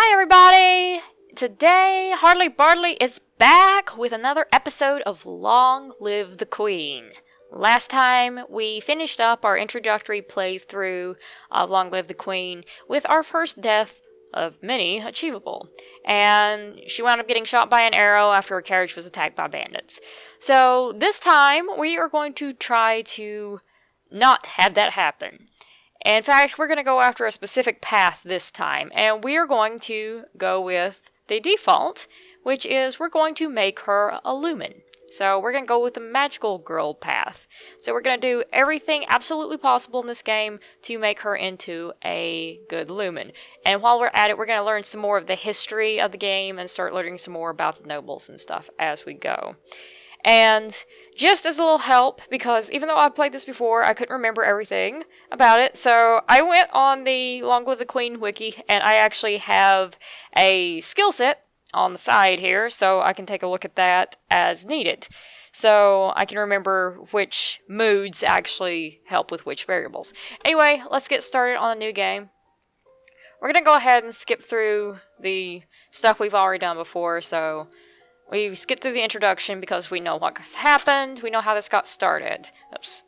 Hi everybody! Today, Hardly Bardley is back with another episode of Long Live the Queen. Last time, we finished up our introductory playthrough of Long Live the Queen with our first death of many achievable. And she wound up getting shot by an arrow after her carriage was attacked by bandits. So this time, we are going to try to not have that happen. In fact, we're going to go after a specific path this time, and we are going to go with the default, which is we're going to make her a Lumen. So we're going to go with the magical girl path. So we're going to do everything absolutely possible in this game to make her into a good Lumen. And while we're at it, we're going to learn some more of the history of the game and start learning some more about the nobles and stuff as we go. And just as a little help, because even though I've played this before, I couldn't remember everything about it, so I went on the Long Live the Queen wiki, and I actually have a skill set on the side here, so I can take a look at that as needed. So I can remember which moods actually help with which variables. Anyway, let's get started on a new game. We're going to go ahead and skip through the stuff we've already done before, so we skipped through the introduction because we know what's happened. We know how this got started. Oops,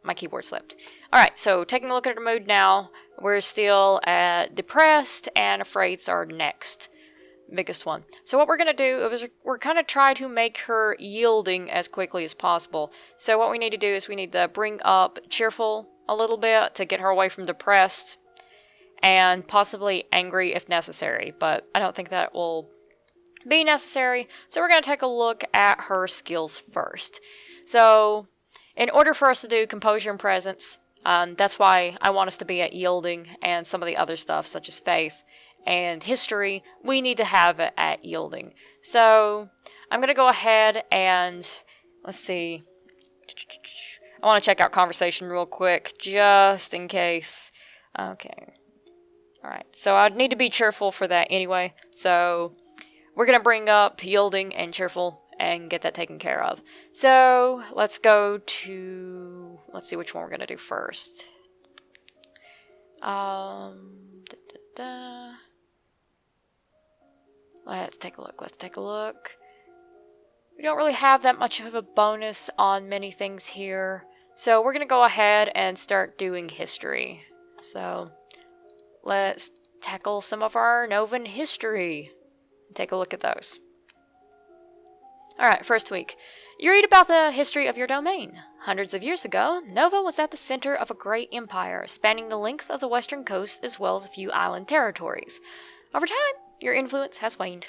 my keyboard slipped. Alright, so taking a look at our mood now, we're still at depressed, and afraid's our next biggest one. So what we're going to do is we're going to try to make her yielding as quickly as possible. So what we need to do is we need to bring up cheerful a little bit to get her away from depressed, and possibly angry if necessary, but I don't think that will be necessary, so we're going to take a look at her skills first. So, in order for us to do composure and presence, that's why I want us to be at yielding, and some of the other stuff, such as faith and history, we need to have it at yielding. So, I'm going to go ahead and, let's see, I want to check out conversation real quick, just in case. Okay. Alright, so I'd need to be cheerful for that anyway, so we're going to bring up yielding and cheerful and get that taken care of. So, let's go to, let's see which one we're going to do first. Let's take a look. We don't really have that much of a bonus on many things here. So, we're going to go ahead and start doing history. So, let's tackle some of our Novan history. Take a look at those. Alright, first week. You read about the history of your domain. Hundreds of years ago, Nova was at the center of a great empire, spanning the length of the western coast as well as a few island territories. Over time, your influence has waned.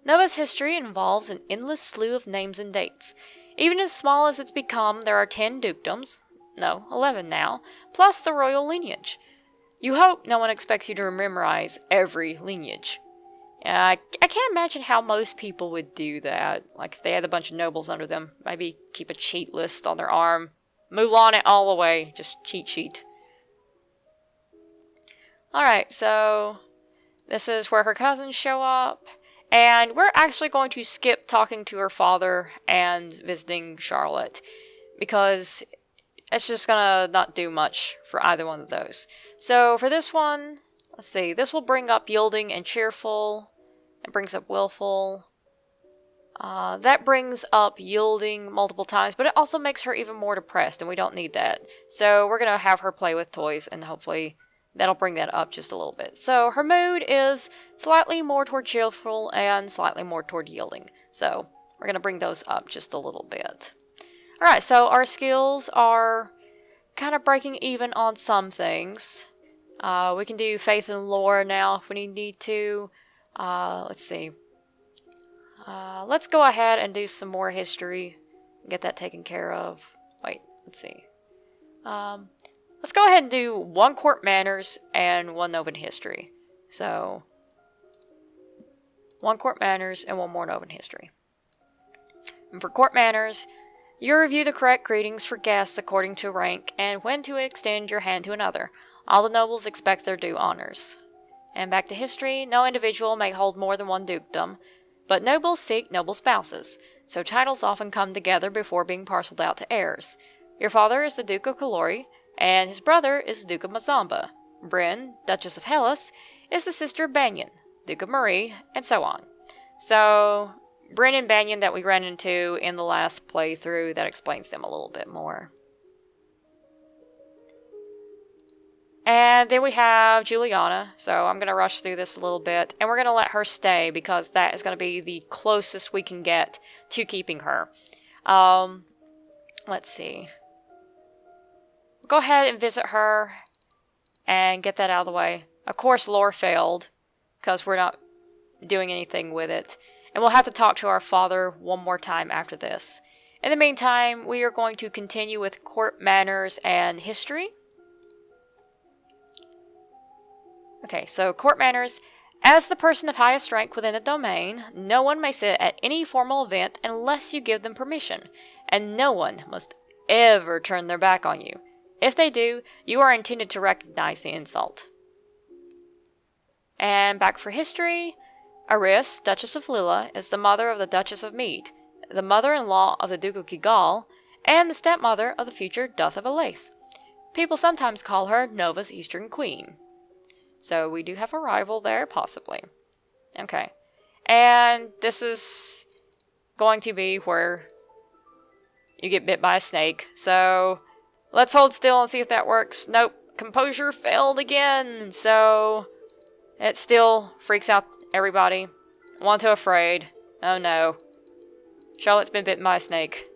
Nova's history involves an endless slew of names and dates. Even as small as it's become, there are 10 dukedoms, no, 11 now, plus the royal lineage. You hope no one expects you to memorize every lineage. I can't imagine how most people would do that. Like, if they had a bunch of nobles under them, maybe keep a cheat list on their arm. Mulan it all the way. Just cheat sheet. Alright, so this is where her cousins show up. And we're actually going to skip talking to her father and visiting Charlotte, because it's just gonna not do much for either one of those. So for this one, let's see, this will bring up yielding and cheerful. It brings up willful. That brings up yielding multiple times, but it also makes her even more depressed, and we don't need that. So we're going to have her play with toys, and hopefully that'll bring that up just a little bit. So her mood is slightly more toward cheerful and slightly more toward yielding. So we're going to bring those up just a little bit. Alright, so our skills are kind of breaking even on some things. We can do faith and lore now if we need to. Let's see. Let's go ahead and do some more history. Get that taken care of. Wait, let's see. Let's go ahead and do 1 court manners and 1 Novan history. So, 1 court manners and 1 more Novan history. And for court manners, you review the correct greetings for guests according to rank and when to extend your hand to another. All the nobles expect their due honors. And back to history, no individual may hold more than 1 dukedom, but nobles seek noble spouses, so titles often come together before being parceled out to heirs. Your father is the Duke of Calori, and his brother is the Duke of Mazamba. Bryn, Duchess of Hellas, is the sister of Banyan, Duke of Marie, and so on. So, Bryn and Banyan that we ran into in the last playthrough, that explains them a little bit more. And then we have Juliana, so I'm going to rush through this a little bit, and we're going to let her stay because that is going to be the closest we can get to keeping her. Let's see. Go ahead and visit her and get that out of the way. Of course, lore failed because we're not doing anything with it. And we'll have to talk to our father one more time after this. In the meantime, we are going to continue with court manners and history. Okay, so court manners. As the person of highest rank within a domain, no one may sit at any formal event unless you give them permission, and no one must ever turn their back on you. If they do, you are intended to recognize the insult. And back for history, Aris, Duchess of Lilla, is the mother of the Duchess of Mead, the mother-in-law of the Duke of Kigal, and the stepmother of the future Duth of Elaith. People sometimes call her Nova's Eastern Queen. So we do have a rival there, possibly. Okay. And this is going to be where you get bit by a snake. So let's hold still and see if that works. Nope. Composure failed again. So it still freaks out everybody. One too afraid. Oh no. Charlotte's been bitten by a snake.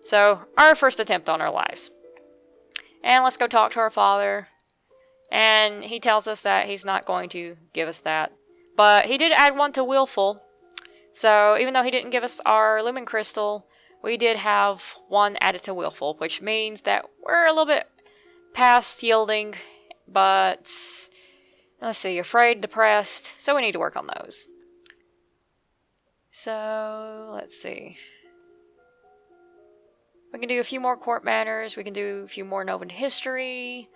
So our first attempt on our lives. And let's go talk to our father. And he tells us that he's not going to give us that. But he did add one to Willful. So even though he didn't give us our Lumen Crystal, we did have one added to Willful, which means that we're a little bit past yielding, but let's see, afraid, depressed, so we need to work on those. So, let's see. We can do a few more court manners, we can do a few more Novan history.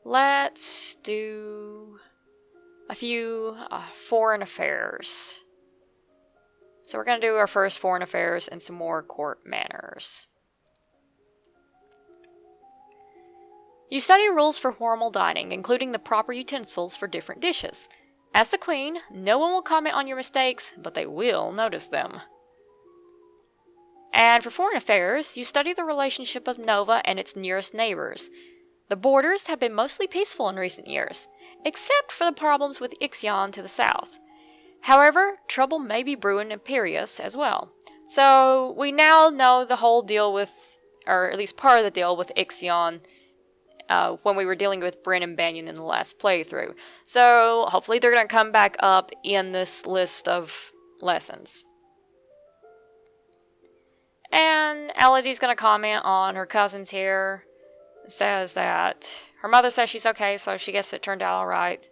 Let's do a few foreign affairs. So we're going to do our first foreign affairs and some more court manners. You study rules for formal dining, including the proper utensils for different dishes. As the queen, no one will comment on your mistakes, but they will notice them. And for foreign affairs, you study the relationship of Nova and its nearest neighbors. The borders have been mostly peaceful in recent years, except for the problems with Ixion to the south. However, trouble may be brewing in Piraeus as well. So we now know the whole deal with, or at least part of the deal with Ixion when we were dealing with Bryn and Banyan in the last playthrough. So hopefully they're going to come back up in this list of lessons. And Elodie's going to comment on her cousins here. Says that her mother says she's okay, so she guess it turned out alright.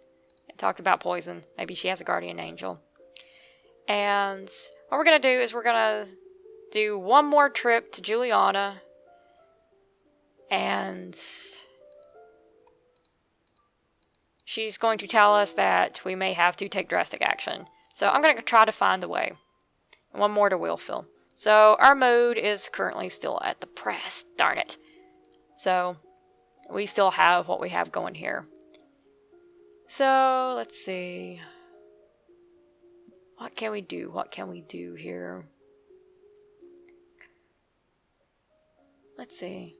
Talked about poison. Maybe she has a guardian angel. And what we're going to do is we're going to do one more trip to Juliana. And she's going to tell us that we may have to take drastic action. So I'm going to try to find a way. And one more to Willful. So our mood is currently still at depressed. Darn it. So we still have what we have going here. So let's see. What can we do? What can we do here? Let's see.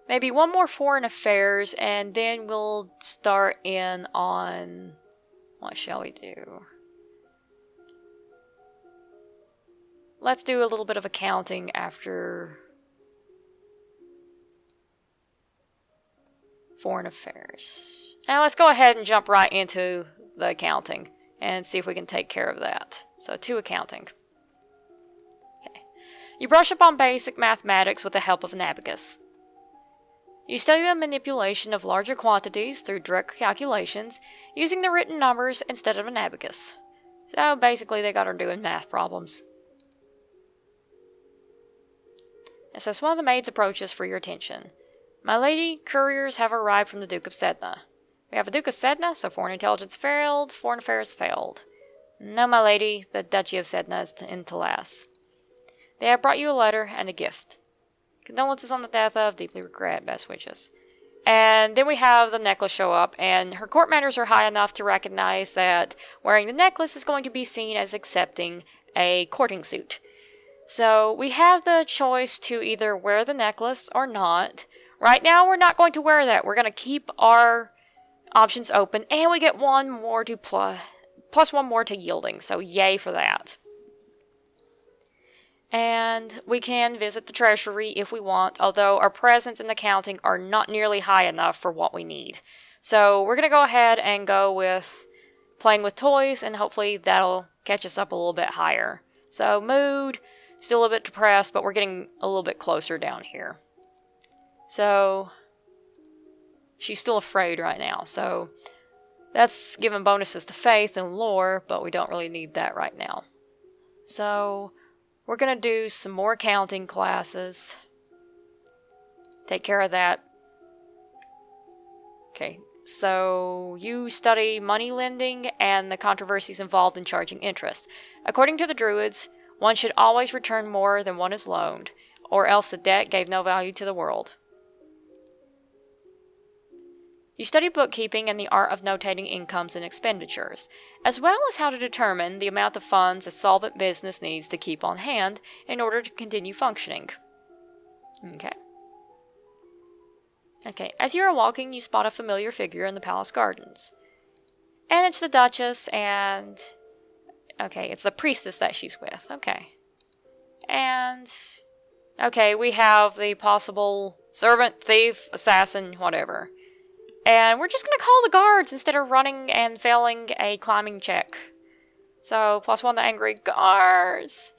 Maybe one more foreign affairs and then we'll start in on... What shall we do? Let's do a little bit of accounting after... Foreign affairs. Now let's go ahead and jump right into the accounting and see if we can take care of that. So to accounting. Okay. You brush up on basic mathematics with the help of an abacus. You study the manipulation of larger quantities through direct calculations using the written numbers instead of an abacus. So basically they got her doing math problems. It says one of the maids approaches for your attention. My lady, couriers have arrived from the Duke of Sedna. We have a Duke of Sedna, so foreign intelligence failed, foreign affairs failed. No, my lady, the Duchy of Sedna is in Talas. They have brought you a letter and a gift. Condolences on the death of, deeply regret, best wishes. And then we have the necklace show up, and her court manners are high enough to recognize that wearing the necklace is going to be seen as accepting a courting suit. So we have the choice to either wear the necklace or not. Right now, we're not going to wear that. We're going to keep our options open, and we get one more to plus one more to yielding, so yay for that. And we can visit the treasury if we want, although our presence and accounting are not nearly high enough for what we need. So we're going to go ahead and go with playing with toys, and hopefully that'll catch us up a little bit higher. So mood, still a little bit depressed, but we're getting a little bit closer down here. So she's still afraid right now, so that's giving bonuses to faith and lore, but we don't really need that right now. So we're going to do some more accounting classes. Take care of that. Okay, so you study money lending and the controversies involved in charging interest. According to the Druids, one should always return more than one is loaned, or else the debt gave no value to the world. You study bookkeeping and the art of notating incomes and expenditures, as well as how to determine the amount of funds a solvent business needs to keep on hand in order to continue functioning. Okay, as you are walking, you spot a familiar figure in the palace gardens. And it's the Duchess, and okay, it's the priestess that she's with. Okay. And okay, we have the possible servant, thief, assassin, whatever. And we're just going to call the guards instead of running and failing a climbing check. So, +1 to angry guards.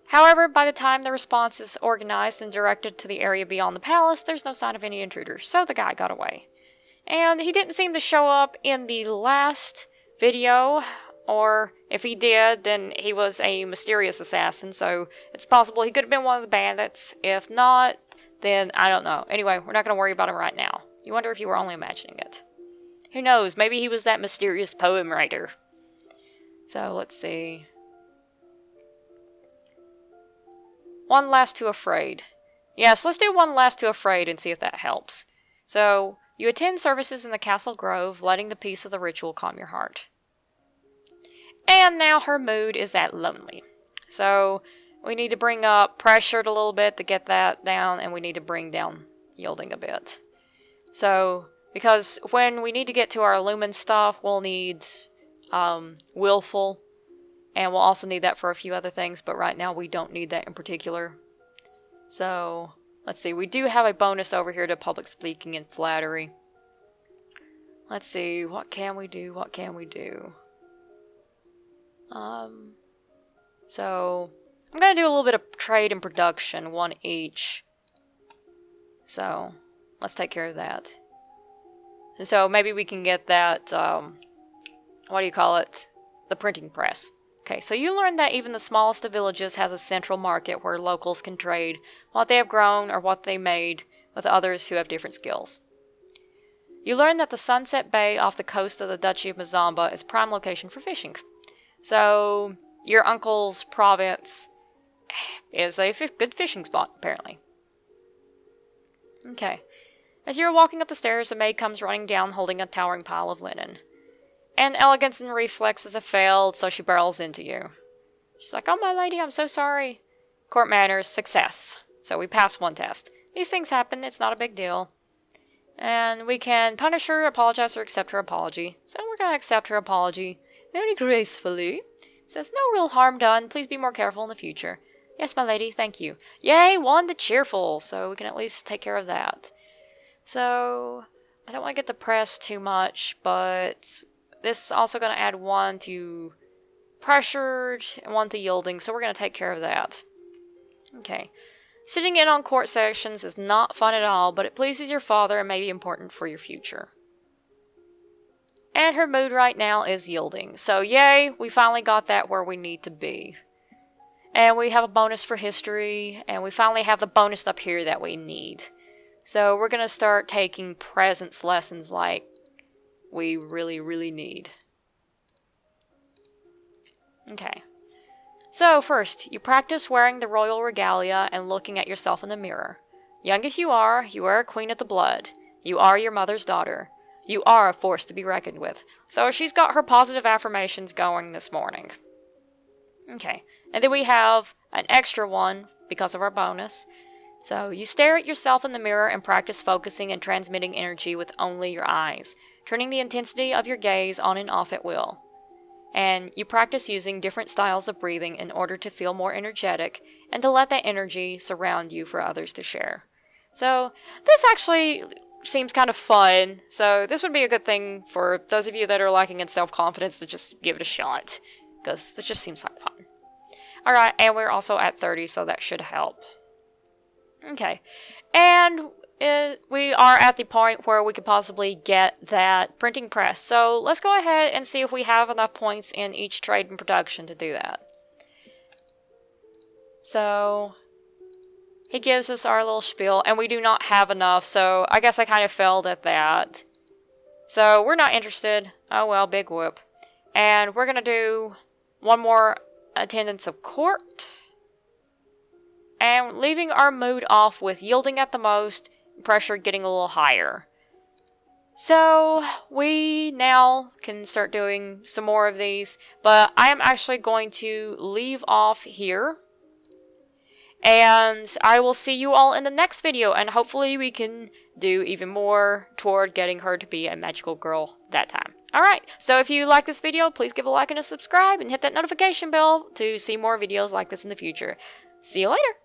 However, by the time the response is organized and directed to the area beyond the palace, there's no sign of any intruders, so the guy got away. And he didn't seem to show up in the last video, or if he did, then he was a mysterious assassin, so it's possible he could have been one of the bandits. If not, then I don't know. Anyway, we're not going to worry about him right now. You wonder if you were only imagining it. Who knows? Maybe he was that mysterious poem writer. So, let's see. One last to afraid. Yes, let's do one last to afraid and see if that helps. So, you attend services in the castle grove, letting the peace of the ritual calm your heart. And now her mood is at lonely. So, we need to bring up pressured a little bit to get that down, and we need to bring down yielding a bit. So, because when we need to get to our Lumen stuff, we'll need willful, and we'll also need that for a few other things, but right now we don't need that in particular. So, let's see, we do have a bonus over here to public speaking and flattery. Let's see, what can we do, So, I'm going to do a little bit of trade and production, one each. So, let's take care of that. And so maybe we can get that, what do you call it? The printing press. Okay, so you learn that even the smallest of villages has a central market where locals can trade what they have grown or what they made with others who have different skills. You learn that the Sunset Bay off the coast of the Duchy of Mazamba is prime location for fishing. So your uncle's province is a good fishing spot, apparently. Okay. As you're walking up the stairs, a maid comes running down holding a towering pile of linen. And elegance and reflexes have failed, so she barrels into you. She's like, "Oh, my lady, I'm so sorry." Court manners, success. So we passed one test. These things happen, it's not a big deal. And we can punish her, apologize, or accept her apology. So we're going to accept her apology very gracefully. It says, "No real harm done. Please be more careful in the future." "Yes, my lady, thank you." Yay, 1 to cheerful, so we can at least take care of that. So, I don't want to get the press too much, but this is also going to add 1 to pressured and 1 to yielding, so we're going to take care of that. Okay. Sitting in on court sessions is not fun at all, but it pleases your father and may be important for your future. And her mood right now is yielding. So, yay, we finally got that where we need to be. And we have a bonus for history, and we finally have the bonus up here that we need. So we're going to start taking presence lessons like we really, really need. Okay. So first, you practice wearing the royal regalia and looking at yourself in the mirror. Young as you are a queen of the blood. You are your mother's daughter. You are a force to be reckoned with. So she's got her positive affirmations going this morning. Okay, and then we have an extra one because of our bonus. So you stare at yourself in the mirror and practice focusing and transmitting energy with only your eyes, turning the intensity of your gaze on and off at will. And you practice using different styles of breathing in order to feel more energetic and to let that energy surround you for others to share. So this actually seems kind of fun, so this would be a good thing for those of you that are lacking in self-confidence to just give it a shot, because this just seems like fun. Alright, and we're also at 30, so that should help. Okay, and we are at the point where we could possibly get that printing press, so let's go ahead and see if we have enough points in each trade and production to do that. So he gives us our little spiel, and we do not have enough, so I guess I kind of failed at that. So we're not interested. Oh well, big whoop. And we're going to do one more attendance of court. And leaving our mood off with yielding at the most, pressure getting a little higher. So we now can start doing some more of these, but I am actually going to leave off here. And I will see you all in the next video, and hopefully we can do even more toward getting her to be a magical girl that time. Alright, so if you like this video, please give a like and a subscribe, and hit that notification bell to see more videos like this in the future. See you later!